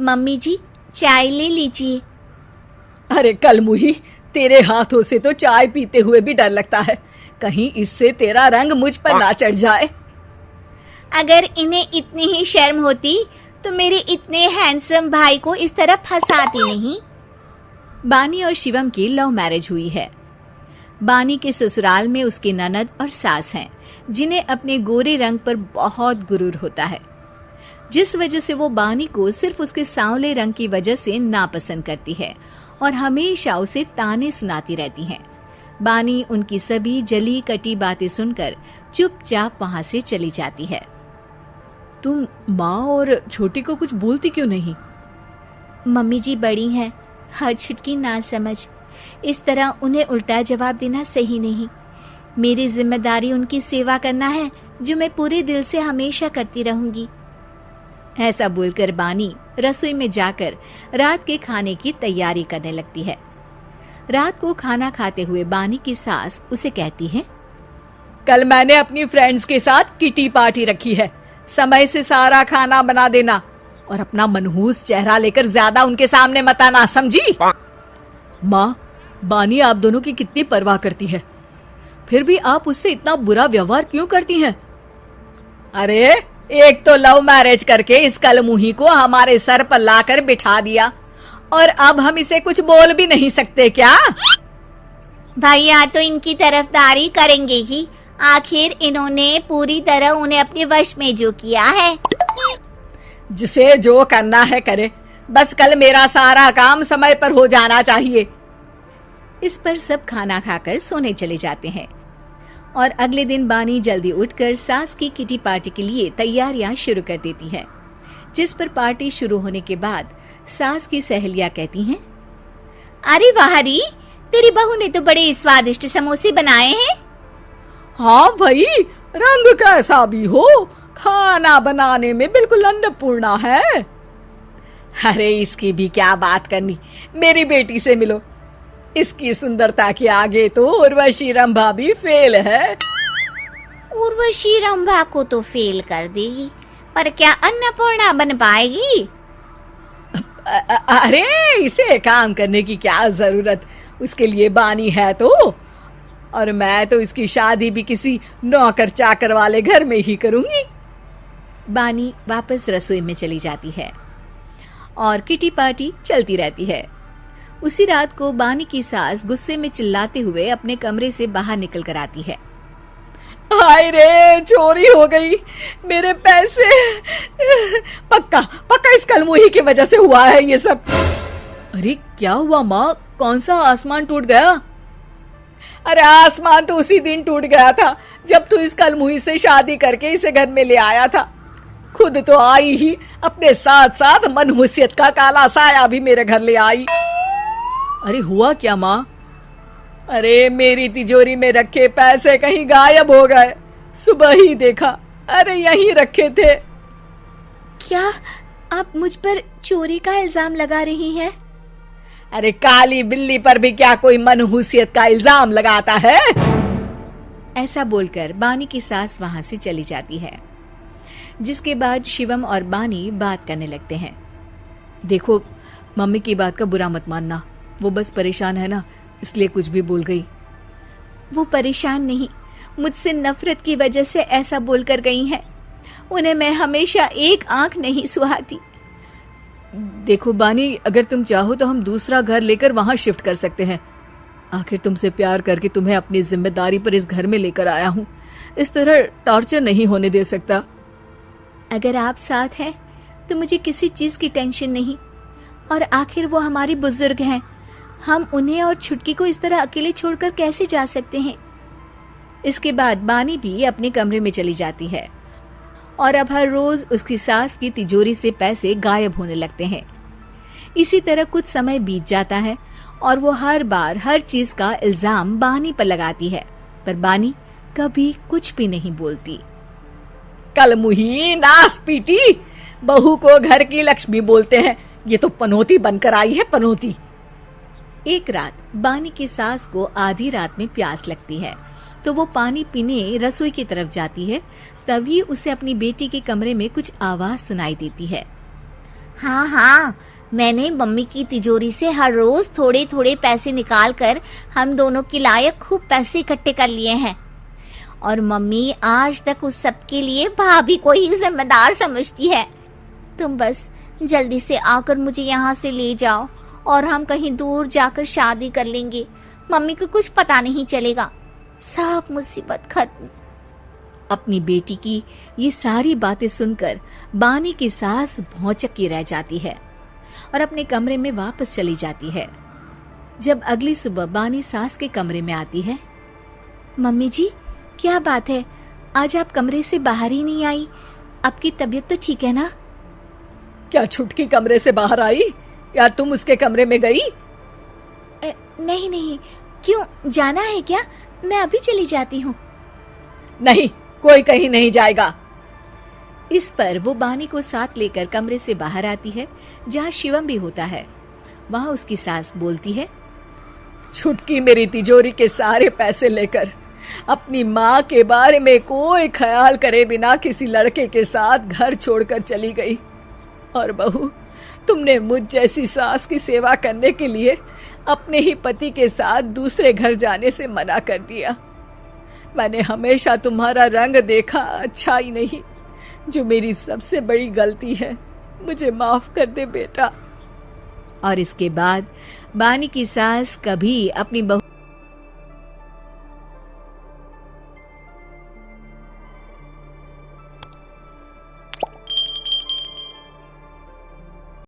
Mummy जी, चाय ले लीजिए। अरे कलमुही, तेरे हाथों से तो चाय पीते हुए भी डर लगता है, कहीं इससे तेरा रंग मुझ पर ना चढ़ जाए। अगर इन्हें इतनी ही शर्म होती तो मेरे इतने हैंडसम भाई को इस तरह फंसाती नहीं। बानी और शिवम की लव मैरिज हुई है। बानी के ससुराल में उसकी ननद और सास हैं, जिन्हें अपने गोरे रंग पर बहुत गुरूर होता है, जिस वजह से वो बानी को सिर्फ उसके सांवले रंग की वजह से नापसंद करती है और हमेशा उसे ताने सुनाती रहती हैं। बानी उनकी सभी जली कटी बातें सुनकर चुपचाप वहां से चली जाती है। तुम माँ और छोटी को कुछ बोलती क्यों नहीं? मम्मी जी बड़ी हैं, हर छुटकी ना समझ, इस तरह उन्हें उल्टा जवाब देना सही नहीं। मेरी जिम्मेदारी उनकी सेवा करना है, जो मैं पूरे दिल से हमेशा करती रहूंगी। ऐसा बोलकर बानी रसोई में जाकर रात के खाने की तैयारी करने लगती है। रात को खाना खाते हुए बानी की सास उसे कहती है, कल मैंने अपनी फ्रेंड्स के साथ किटी पार्टी रखी है, समय से सारा खाना बना देना और अपना मनहूस चेहरा लेकर ज्यादा उनके सामने मत आना, समझी? माँ, बानी आप दोनों की कितनी परवाह करती है, फिर भी आप उससे इतना बुरा व्यवहार क्यों करती हैं? अरे एक तो लव मैरिज करके इस कलमुही को हमारे सर पर लाकर बिठा दिया और अब हम इसे कुछ बोल भी नहीं सकते क्या? भैया तो इनकी तरफदारी करेंगे ही, आखिर इन्होंने पूरी तरह उन्हें अपने वश में जो किया है। जिसे जो करना है करे, बस कल मेरा सारा काम समय पर हो जाना चाहिए। इस पर सब खाना खाकर सोने चले जाते हैं और अगले दिन बानी जल्दी उठकर सास की किटी पार्टी के लिए तैयारियां शुरू कर देती है, जिस पर पार्टी शुरू होने के बाद सास की सहेलियां कहती हैं, अरे वाह री, तेरी बहू ने तो बड़े स्वादिष्ट समोसे बनाए हैं। हाँ भाई, रंग कैसा भी हो, खाना बनाने में बिल्कुल अन्नपूर्णा है। अरे इसकी भी क्या बात करनी, मेरी बेटी से मिलो, इसकी सुंदरता के आगे तो उर्वशी रंभा भी फेल है। उर्वशी रंभा को तो फेल कर देगी, पर क्या अन्नपूर्णा बन पाएगी? अरे इसे काम करने की क्या जरूरत, उसके लिए बानी है तो, और मैं तो इसकी शादी भी किसी नौकर चाकर वाले घर में ही करूंगी। बानी वापस रसोई में चली जाती है और किटी पार्टी चलती रहती है। उसी रात को बानी की सास गुस्से में चिल्लाते हुए अपने कमरे से बाहर निकल कर आती है। हाय रे, चोरी हो गई, मेरे पैसे, पक्का पक्का इस कलमुही की वजह से हुआ है ये सब। अरे क्या हुआ माँ, कौन सा आसमान टूट गया? अरे आसमान तो उसी दिन टूट गया था जब तू इस कलमुही से शादी करके इसे घर में ले आया था। खुद तो आई ही, अपने साथ साथ मनहूसियत का काला साया भी मेरे घर ले आई। अरे हुआ क्या माँ? अरे मेरी तिजोरी में रखे पैसे कहीं गायब हो गए, सुबह ही देखा, अरे यहीं रखे थे। क्या आप मुझ पर चोरी का इल्जाम लगा रही हैं? अरे काली बिल्ली पर भी क्या कोई मनहूसियत का इल्जाम लगाता है? ऐसा बोलकर बानी की सास वहां से चली जाती है, जिसके बाद शिवम और बानी बात करने लगते हैं। देखो, मम्मी की बात का बुरा मत मानना, वो बस परेशान है ना, इसलिए कुछ भी बोल गई। वो परेशान नहीं, मुझसे नफरत की वजह से ऐसा बोलकर गई हैं। उन्हें मैं हमेशा एक आंख नहीं सुहाती। देखो बानी, अगर तुम चाहो तो हम दूसरा घर लेकर वहां शिफ्ट कर सकते हैं। आखिर तुमसे प्यार करके तुम्हें अपनी जिम्मेदारी पर इस घर में लेकर आया हूँ, इस तरह टॉर्चर नहीं होने दे सकता। अगर आप साथ हैं तो मुझे किसी चीज की टेंशन नहीं, और आखिर वो हमारी बुजुर्ग हैं, हम उन्हें और छुटकी को इस तरह अकेले छोड़कर कैसे जा सकते हैं? इसके बाद बानी भी अपने कमरे में चली जाती है और अब हर रोज उसकी सास की तिजोरी से पैसे गायब होने लगते हैं। इसी तरह कुछ समय बीत जाता है और वो हर बार हर चीज का इल्जाम बानी पर लगाती है, पर बानी कभी कुछ भी नहीं बोलती। कलमुही नास पीटी, बहू को घर की लक्ष्मी बोलते हैं, ये तो पनौती बनकर आई है, पनौती। एक रात बानी की सास को आधी रात में प्यास लगती है, तो वो पानी पीने रसोई की तरफ जाती है। तभी उसे अपनी बेटी के कमरे में कुछ आवाज सुनाई देती है। हाँ हाँ, मैंने मम्मी की तिजोरी से हर रोज थोड़े थोड़े पैसे निकाल कर हम दोनों के लायक खूब पैसे इकट्ठे कर लिए हैं। और मम्मी आज तक उस सब के लिए भाभी को ही जिम्मेदार समझती है। तुम बस जल्दी से आकर मुझे यहाँ से ले जाओ और हम कहीं दूर जाकर शादी कर लेंगे। मम्मी को कुछ पता नहीं चलेगा, सब मुसीबत खत्म। अपनी बेटी की ये सारी बातें सुनकर बानी की सास भौंचक्की रह जाती है और अपने कमरे में वापस चली जाती है। जब अगली सुबह बानी सास के कमरे में आती है, मम्मी जी, क्या बात है, आज आप कमरे से बाहर ही नहीं आई? आपकी तबीयत तो ठीक है ना? क्या छुटकी कमरे से बाहर आई या तुम उसके कमरे में गई? नहीं नहीं, क्यों, जाना है क्या? मैं अभी चली जाती हूँ। नहीं, कोई कहीं नहीं जाएगा। इस पर वो बानी को साथ लेकर कमरे से बाहर आती है, जहाँ शिवम भी होता है। वहाँ उसकी सास बोलती है, छुटकी मेरी तिजोरी के सारे पैसे लेकर अपनी माँ के बारे में कोई ख्याल करे बिना किसी लड़के के साथ घर छोड़कर चली गई। और बहू, तुमने मुझ जैसी सास की सेवा करने के लिए अपने ही पति के साथ दूसरे घर जाने से मना कर दिया। मैंने हमेशा तुम्हारा रंग देखा अच्छा ही नहीं, जो मेरी सबसे बड़ी गलती है। मुझे माफ कर दे बेटा। और इसके बाद बानी की सास कभी अपनी बहू